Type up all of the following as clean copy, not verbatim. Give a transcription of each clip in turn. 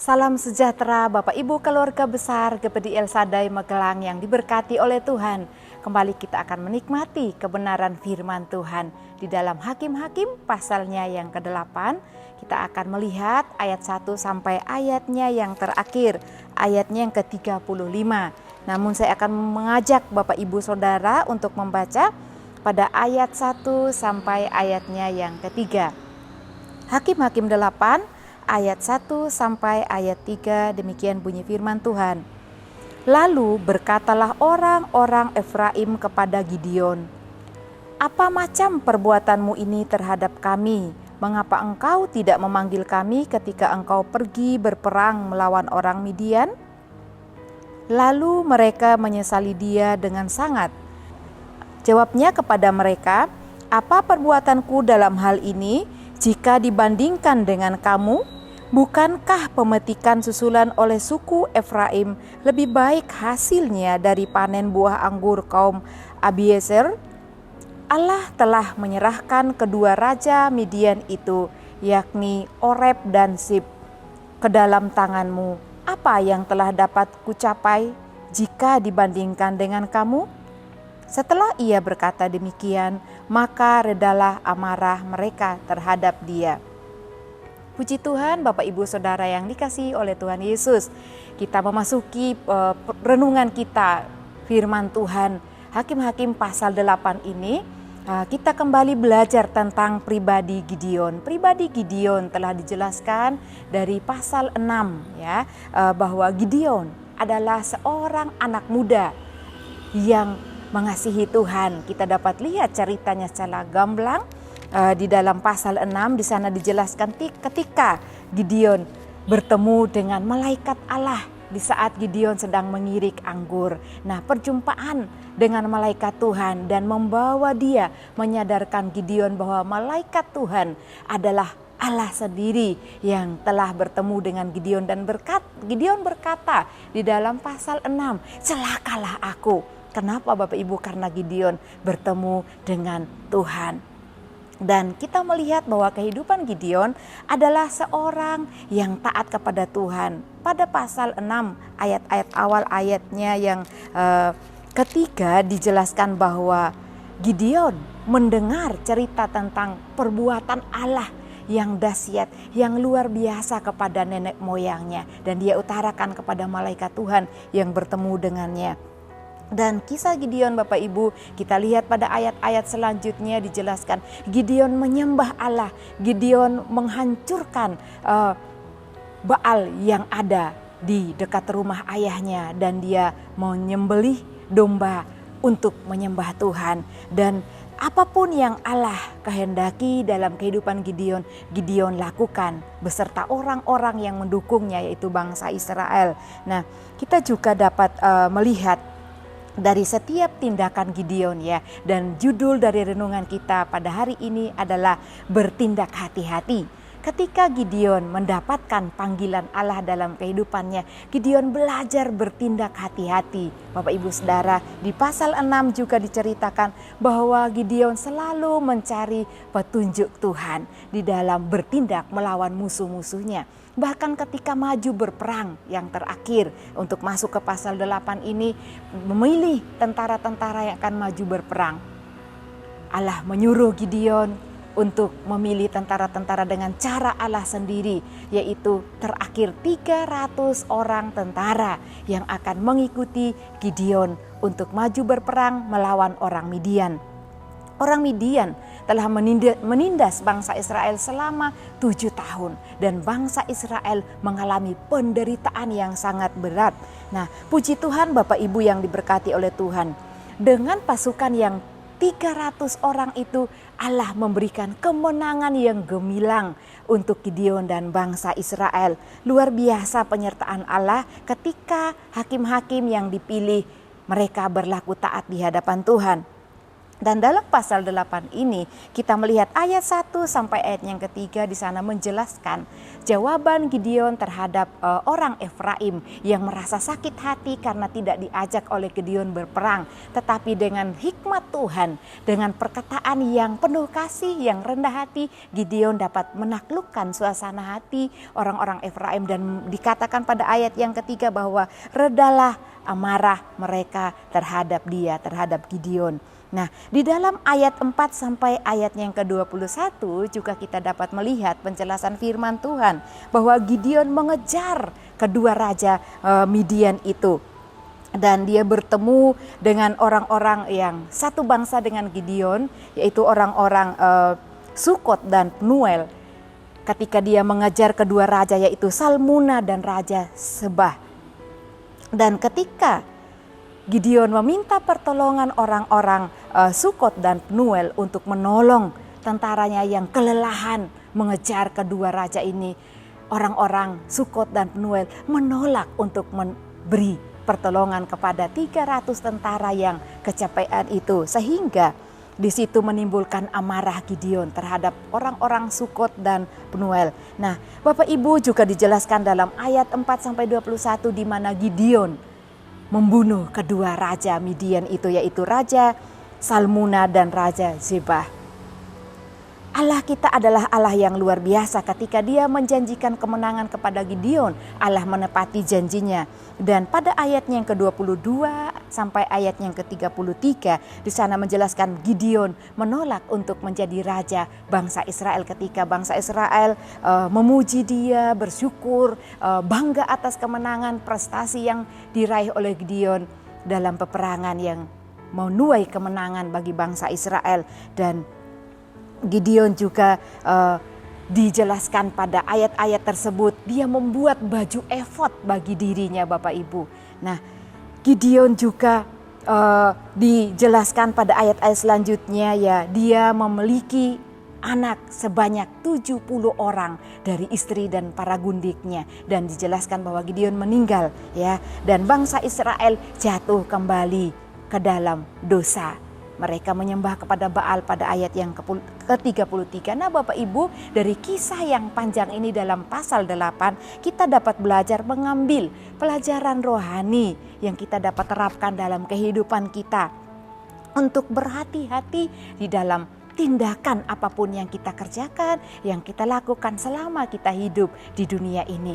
Salam sejahtera Bapak Ibu keluarga besar GPD El Shaddai Magelang yang diberkati oleh Tuhan. Kembali kita akan menikmati kebenaran firman Tuhan di dalam Hakim-Hakim pasalnya yang ke-8. Kita akan melihat ayat 1 sampai ayatnya yang terakhir, ayatnya yang ke-35. Namun saya akan mengajak Bapak Ibu Saudara untuk membaca pada ayat 1 sampai ayatnya yang ketiga. Hakim-Hakim 8 ayat 1 sampai ayat 3, demikian bunyi firman Tuhan. Lalu berkatalah orang-orang Efraim kepada Gideon, "Apa macam perbuatanmu ini terhadap kami? Mengapa engkau tidak memanggil kami ketika engkau pergi berperang melawan orang Midian?" Lalu mereka menyesali dia dengan sangat. Jawabnya kepada mereka, "Apa perbuatanku dalam hal ini jika dibandingkan dengan kamu? Bukankah pemetikan susulan oleh suku Efraim lebih baik hasilnya dari panen buah anggur kaum Abiezer? Allah telah menyerahkan kedua raja Midian itu, yakni Oreb dan Sib, ke dalam tanganmu. Apa yang telah dapat kucapai jika dibandingkan dengan kamu?" Setelah ia berkata demikian, maka redalah amarah mereka terhadap dia. Puji Tuhan, Bapak Ibu Saudara yang dikasihi oleh Tuhan Yesus. Kita memasuki renungan kita firman Tuhan Hakim-Hakim pasal 8 ini. Kita kembali belajar tentang pribadi Gideon. Pribadi Gideon telah dijelaskan dari pasal 6 ya, bahwa Gideon adalah seorang anak muda yang mengasihi Tuhan. Kita dapat lihat ceritanya secara gamblang di dalam pasal 6. Di sana dijelaskan ketika Gideon bertemu dengan malaikat Allah di saat Gideon sedang mengirik anggur. Nah, perjumpaan dengan malaikat Tuhan dan membawa dia menyadarkan Gideon bahwa malaikat Tuhan adalah Allah sendiri yang telah bertemu dengan Gideon, dan Gideon berkata di dalam pasal 6, "Celakalah aku." Kenapa Bapak Ibu? Karena Gideon bertemu dengan Tuhan. Dan kita melihat bahwa kehidupan Gideon adalah seorang yang taat kepada Tuhan. Pada pasal 6 ayat-ayat awal ayatnya yang ketiga dijelaskan bahwa Gideon mendengar cerita tentang perbuatan Allah yang dahsyat, yang luar biasa kepada nenek moyangnya. Dan dia utarakan kepada malaikat Tuhan yang bertemu dengannya. Dan kisah Gideon Bapak Ibu kita lihat pada ayat-ayat selanjutnya dijelaskan Gideon menyembah Allah. Gideon menghancurkan Baal yang ada di dekat rumah ayahnya, dan dia menyembelih domba untuk menyembah Tuhan. Dan apapun yang Allah kehendaki dalam kehidupan Gideon, Gideon lakukan beserta orang-orang yang mendukungnya, yaitu bangsa Israel. Nah, kita juga dapat melihat dari setiap tindakan Gideon ya. Dan judul dari renungan kita pada hari ini adalah bertindak hati-hati. Ketika Gideon mendapatkan panggilan Allah dalam kehidupannya, Gideon belajar bertindak hati-hati. Bapak Ibu Saudara, di pasal 6 juga diceritakan bahwa Gideon selalu mencari petunjuk Tuhan di dalam bertindak melawan musuh-musuhnya. Bahkan ketika maju berperang yang terakhir untuk masuk ke pasal 8 ini, memilih tentara-tentara yang akan maju berperang. Allah menyuruh Gideon untuk memilih tentara-tentara dengan cara Allah sendiri, yaitu terakhir 300 orang tentara yang akan mengikuti Gideon untuk maju berperang melawan orang Midian. Orang Midian telah menindas bangsa Israel selama 7 tahun. Dan bangsa Israel mengalami penderitaan yang sangat berat. Nah, puji Tuhan Bapak Ibu yang diberkati oleh Tuhan. Dengan pasukan yang 300 orang itu, Allah memberikan kemenangan yang gemilang untuk Gideon dan bangsa Israel. Luar biasa penyertaan Allah ketika hakim-hakim yang dipilih mereka berlaku taat di hadapan Tuhan. Dan dalam pasal 8 ini kita melihat ayat 1 sampai ayat yang ketiga di sana menjelaskan jawaban Gideon terhadap orang Efraim yang merasa sakit hati karena tidak diajak oleh Gideon berperang. Tetapi dengan hikmat Tuhan, dengan perkataan yang penuh kasih, yang rendah hati, Gideon dapat menaklukkan suasana hati orang-orang Efraim. Dan dikatakan pada ayat yang ketiga bahwa redalah amarah mereka terhadap dia, terhadap Gideon. Nah, di dalam ayat 4 sampai ayat yang ke-21 juga kita dapat melihat penjelasan firman Tuhan bahwa Gideon mengejar kedua raja Midian itu. Dan dia bertemu dengan orang-orang yang satu bangsa dengan Gideon, yaitu orang-orang Sukot dan Pnuel. Ketika dia mengejar kedua raja yaitu Salmuna dan Raja Sebah. Dan ketika Gideon meminta pertolongan orang-orang Sukot dan Pnuel untuk menolong tentaranya yang kelelahan mengejar kedua raja ini. Orang-orang Sukot dan Pnuel menolak untuk memberi pertolongan kepada 300 tentara yang kecapean itu. Sehingga di situ menimbulkan amarah Gideon terhadap orang-orang Sukot dan Pnuel. Nah, Bapak Ibu juga dijelaskan dalam ayat 4-21 di mana Gideon membunuh kedua raja Midian itu, yaitu Raja Salmuna dan Raja Zebah. Allah kita adalah Allah yang luar biasa. Ketika dia menjanjikan kemenangan kepada Gideon, Allah menepati janjinya. Dan pada ayatnya yang ke-22 sampai ayat yang ke-33 di sana menjelaskan Gideon menolak untuk menjadi raja bangsa Israel ketika bangsa Israel memuji dia, bersyukur, bangga atas kemenangan prestasi yang diraih oleh Gideon dalam peperangan yang menuai kemenangan bagi bangsa Israel. Dan Gideon juga dijelaskan pada ayat-ayat tersebut dia membuat baju efod bagi dirinya, Bapak Ibu. Nah, Gideon juga dijelaskan pada ayat-ayat selanjutnya ya, dia memiliki anak sebanyak 70 orang dari istri dan para gundiknya, dan dijelaskan bahwa Gideon meninggal ya, dan bangsa Israel jatuh kembali ke dalam dosa. Mereka menyembah kepada Baal pada ayat yang ke-33. Nah, Bapak Ibu, dari kisah yang panjang ini dalam pasal 8, kita dapat belajar mengambil pelajaran rohani yang kita dapat terapkan dalam kehidupan kita. Untuk berhati-hati di dalam tindakan apapun yang kita kerjakan, yang kita lakukan selama kita hidup di dunia ini.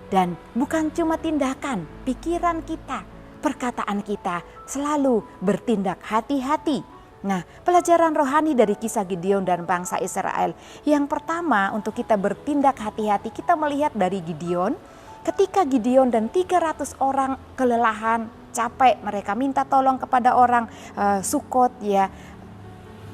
Dan bukan cuma tindakan, pikiran kita, perkataan kita selalu bertindak hati-hati. Nah, pelajaran rohani dari kisah Gideon dan bangsa Israel. Yang pertama, untuk kita bertindak hati-hati, kita melihat dari Gideon. Ketika Gideon dan 300 orang kelelahan, capek, mereka minta tolong kepada orang Sukot ya.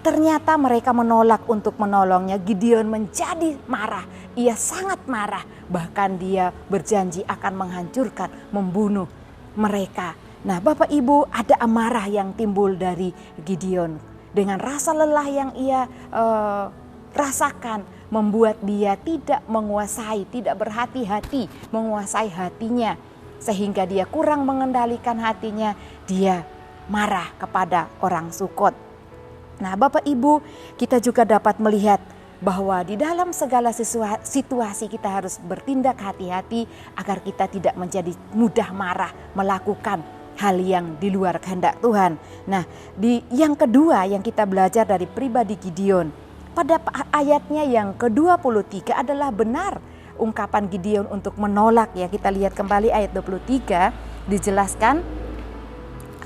Ternyata mereka menolak untuk menolongnya. Gideon menjadi marah. Ia sangat marah. Bahkan dia berjanji akan menghancurkan, membunuh mereka. Nah, Bapak Ibu, ada amarah yang timbul dari Gideon. Dengan rasa lelah yang ia rasakan membuat dia tidak menguasai, tidak berhati-hati menguasai hatinya. Sehingga dia kurang mengendalikan hatinya, dia marah kepada orang Sukot. Nah, Bapak Ibu, kita juga dapat melihat bahwa di dalam segala situasi kita harus bertindak hati-hati agar kita tidak menjadi mudah marah melakukan hal yang di luar kehendak Tuhan. Nah, yang kedua yang kita belajar dari pribadi Gideon pada ayatnya yang ke-23 adalah benar ungkapan Gideon untuk menolak ya. Kita lihat kembali ayat 23, dijelaskan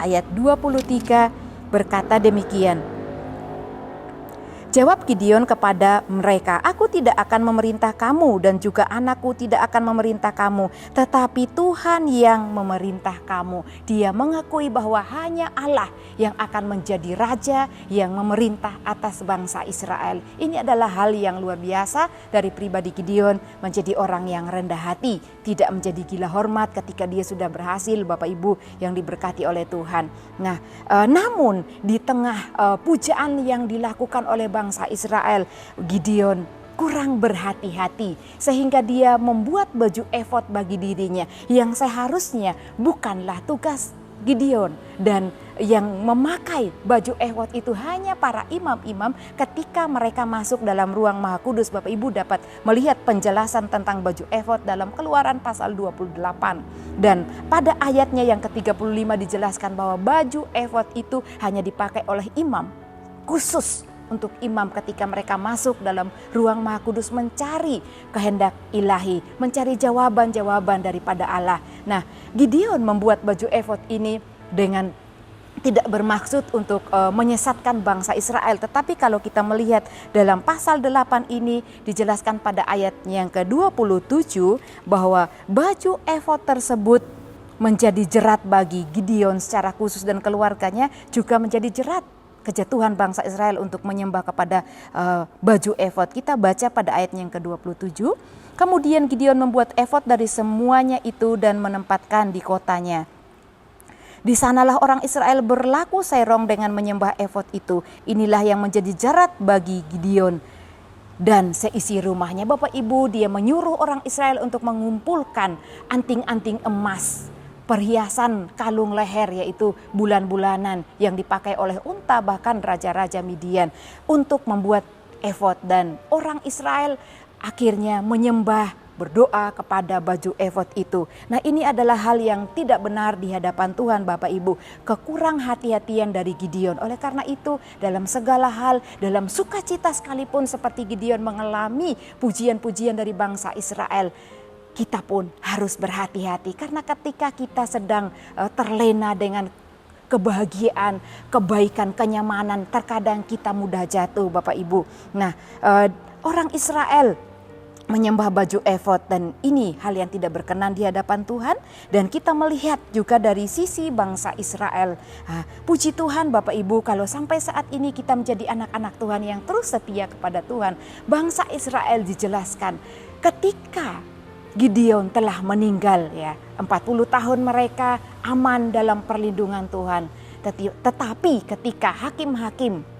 ayat 23 berkata demikian. Jawab Gideon kepada mereka, "Aku tidak akan memerintah kamu dan juga anakku tidak akan memerintah kamu, tetapi Tuhan yang memerintah kamu." Dia mengakui bahwa hanya Allah yang akan menjadi raja yang memerintah atas bangsa Israel. Ini adalah hal yang luar biasa dari pribadi Gideon, menjadi orang yang rendah hati, tidak menjadi gila hormat ketika dia sudah berhasil, Bapak Ibu yang diberkati oleh Tuhan. Nah, namun di tengah pujaan yang dilakukan oleh bangsa Israel, Gideon kurang berhati-hati sehingga dia membuat baju efod bagi dirinya yang seharusnya bukanlah tugas Gideon, dan yang memakai baju efod itu hanya para imam-imam. Ketika mereka masuk dalam ruang Maha Kudus, Bapak Ibu dapat melihat penjelasan tentang baju efod dalam Keluaran pasal 28. Dan pada ayatnya yang ke-35 dijelaskan bahwa baju efod itu hanya dipakai oleh imam, khusus untuk imam ketika mereka masuk dalam ruang Maha Kudus mencari kehendak ilahi, mencari jawaban-jawaban daripada Allah. Nah, Gideon membuat baju efod ini dengan tidak bermaksud untuk menyesatkan bangsa Israel. Tetapi kalau kita melihat dalam pasal 8 ini dijelaskan pada ayat yang ke-27 bahwa baju efod tersebut menjadi jerat bagi Gideon secara khusus dan keluarganya, juga menjadi jerat kejatuhan bangsa Israel untuk menyembah kepada baju efod. Kita baca pada ayat yang ke-27. Kemudian Gideon membuat efod dari semuanya itu dan menempatkan di kotanya. Di sanalah orang Israel berlaku serong dengan menyembah efod itu. Inilah yang menjadi jerat bagi Gideon dan seisi rumahnya. Bapak Ibu, dia menyuruh orang Israel untuk mengumpulkan anting-anting emas, perhiasan kalung leher, yaitu bulan-bulanan yang dipakai oleh unta bahkan raja-raja Midian untuk membuat efod. Dan orang Israel akhirnya menyembah, berdoa kepada baju efod itu. Nah, ini adalah hal yang tidak benar di hadapan Tuhan, Bapak Ibu. Kekurang hati-hatian dari Gideon. Oleh karena itu, dalam segala hal, dalam sukacita sekalipun seperti Gideon mengalami pujian-pujian dari bangsa Israel, kita pun harus berhati-hati. Karena ketika kita sedang terlena dengan kebahagiaan, kebaikan, kenyamanan, terkadang kita mudah jatuh, Bapak Ibu. Nah, orang Israel menyembah baju efod, dan ini hal yang tidak berkenan di hadapan Tuhan. Dan kita melihat juga dari sisi bangsa Israel. Puji Tuhan Bapak Ibu, kalau sampai saat ini kita menjadi anak-anak Tuhan yang terus setia kepada Tuhan. Bangsa Israel dijelaskan ketika Gideon telah meninggal, ya, 40 tahun mereka aman dalam perlindungan Tuhan. Tetapi ketika hakim-hakim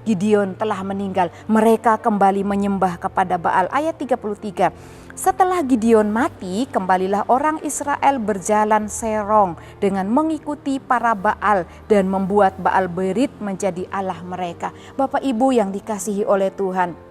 Gideon telah meninggal, mereka kembali menyembah kepada Baal. Ayat 33. Setelah Gideon mati, kembalilah orang Israel berjalan serong dengan mengikuti para Baal dan membuat Baal Berit menjadi Allah mereka. Bapak Ibu yang dikasihi oleh Tuhan,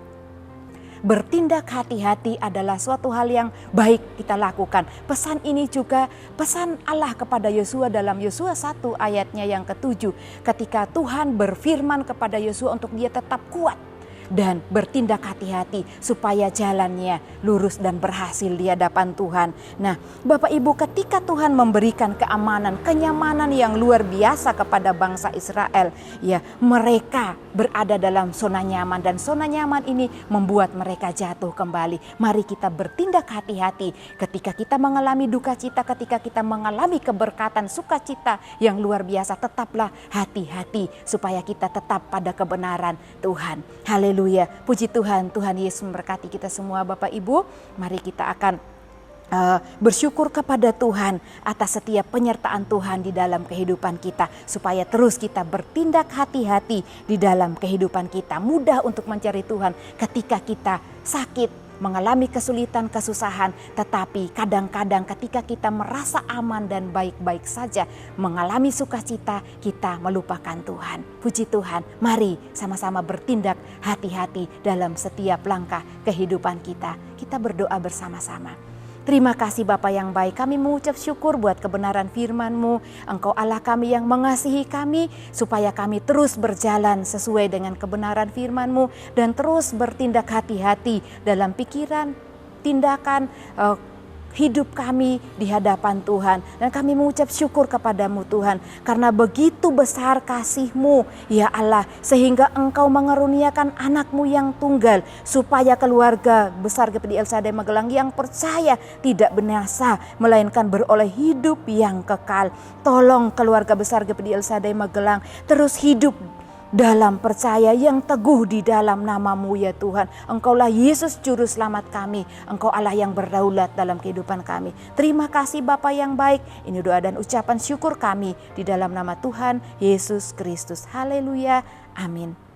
bertindak hati-hati adalah suatu hal yang baik kita lakukan. Pesan ini juga pesan Allah kepada Yosua dalam Yosua 1 ayatnya yang ke-7. Ketika Tuhan berfirman kepada Yosua untuk dia tetap kuat dan bertindak hati-hati supaya jalannya lurus dan berhasil di hadapan Tuhan. Nah, Bapak Ibu, ketika Tuhan memberikan keamanan, kenyamanan yang luar biasa kepada bangsa Israel, ya, mereka berada dalam zona nyaman, dan zona nyaman ini membuat mereka jatuh kembali. Mari kita bertindak hati-hati ketika kita mengalami duka cita, ketika kita mengalami keberkatan, sukacita yang luar biasa. Tetaplah hati-hati supaya kita tetap pada kebenaran Tuhan. Haleluya, puji Tuhan. Tuhan Yesus memberkati kita semua Bapak Ibu. Mari kita akan bersyukur kepada Tuhan atas setiap penyertaan Tuhan di dalam kehidupan kita, supaya terus kita bertindak hati-hati di dalam kehidupan kita. Mudah untuk mencari Tuhan ketika kita sakit, mengalami kesulitan, kesusahan. Tetapi kadang-kadang ketika kita merasa aman dan baik-baik saja, mengalami sukacita, kita melupakan Tuhan. Puji Tuhan, mari sama-sama bertindak hati-hati dalam setiap langkah kehidupan kita. Kita berdoa bersama-sama. Terima kasih Bapa yang baik, kami mengucap syukur buat kebenaran firman-Mu. Engkau Allah kami yang mengasihi kami, supaya kami terus berjalan sesuai dengan kebenaran firman-Mu dan terus bertindak hati-hati dalam pikiran, tindakan, hidup kami di hadapan Tuhan. Dan kami mengucap syukur kepadamu Tuhan, karena begitu besar kasih-Mu ya Allah, sehingga Engkau mengaruniakan anak-Mu yang tunggal, supaya keluarga besar GPD El Shaddai Magelang yang percaya tidak binasa, melainkan beroleh hidup yang kekal. Tolong keluarga besar GPD El Shaddai Magelang terus hidup dalam percaya yang teguh di dalam nama-Mu ya Tuhan. Engkaulah Yesus Juru Selamat kami. Engkau Allah yang berdaulat dalam kehidupan kami. Terima kasih Bapa yang baik. Ini doa dan ucapan syukur kami di dalam nama Tuhan Yesus Kristus. Haleluya. Amin.